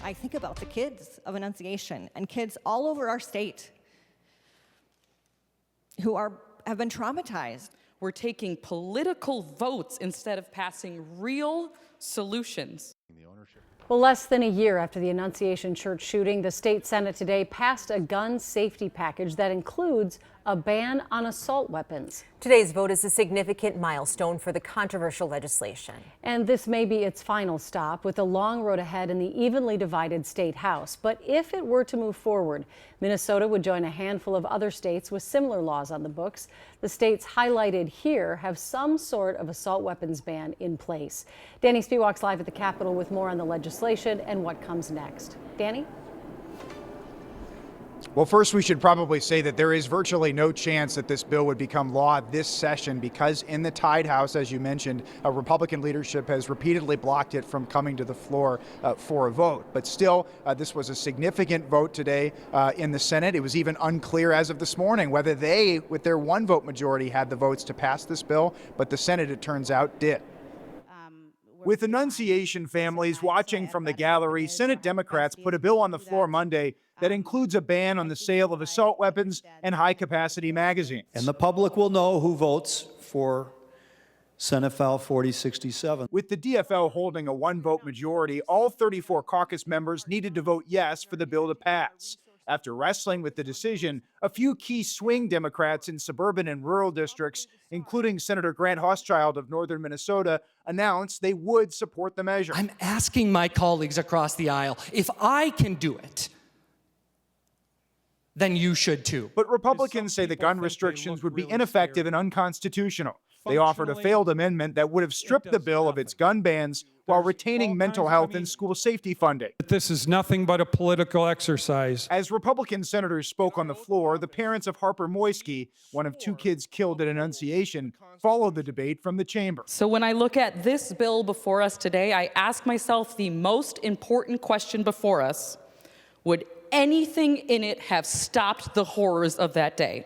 I think about the kids of Annunciation and kids all over our state who have been traumatized. We're taking political votes instead of passing real solutions. Well, less than a year after the Annunciation Church shooting, the state Senate today passed a gun safety package that includes a ban on assault weapons. Today's vote is a significant milestone for the controversial legislation. And this may be its final stop, with a long road ahead in the evenly divided state house. But if it were to move forward, Minnesota would join a handful of other states with similar laws on the books. The states highlighted here have some sort of assault weapons ban in place. Danny Spiewak's live at the Capitol with more on the legislation and what comes next. Danny? Well, first, we should probably say that there is virtually no chance that this bill would become law this session because in the tied House, as you mentioned, Republican leadership has repeatedly blocked it from coming to the floor for a vote. But still, this was a significant vote today in the Senate. It was even unclear as of this morning whether they, with their one vote majority, had the votes to pass this bill. But the Senate, it turns out, did. With Annunciation families watching from the gallery, Senate Democrats put a bill on the floor Monday that includes a ban on the sale of assault weapons and high-capacity magazines. And the public will know who votes for Senate File 4067. With the DFL holding a one-vote majority, all 34 caucus members needed to vote yes for the bill to pass. After wrestling with the decision, a few key swing Democrats in suburban and rural districts, including Senator Grant Hochschild of northern Minnesota, announced they would support the measure. I'm asking my colleagues across the aisle, if I can do it, then you should too. But Republicans say the gun restrictions would be ineffective and unconstitutional. They offered a failed amendment that would have stripped the bill of its gun bans while retaining mental health and school safety funding. This is nothing but a political exercise. As Republican senators spoke on the floor, the parents of Harper Moisky, one of two kids killed at Annunciation, followed the debate from the chamber. So when I look at this bill before us today, I ask myself the most important question before us: would anything in it have stopped the horrors of that day?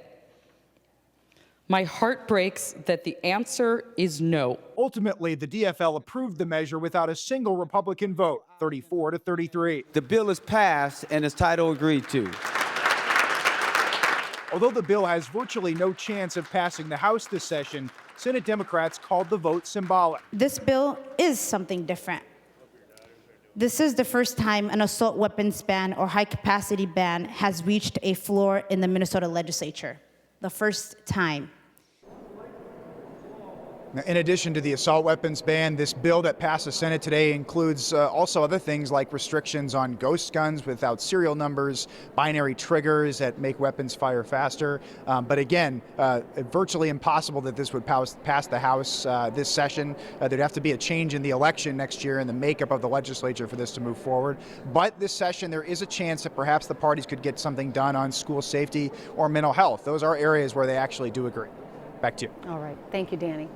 My heart breaks that the answer is no. Ultimately, the DFL approved the measure without a single Republican vote, 34 to 33. The bill is passed and its title agreed to. Although the bill has virtually no chance of passing the House this session, Senate Democrats called the vote symbolic. This bill is something different. This is the first time an assault weapons ban or high-capacity ban has reached a floor in the Minnesota legislature. The first time. In addition to the assault weapons ban, this bill that passed the Senate today includes also other things like restrictions on ghost guns without serial numbers, binary triggers that make weapons fire faster. But again, virtually impossible that this would pass the House this session. There'd have to be a change in the election next year and the makeup of the legislature for this to move forward. But this session, there is a chance that perhaps the parties could get something done on school safety or mental health. Those are areas where they actually do agree. Back to you. All right. Thank you, Danny.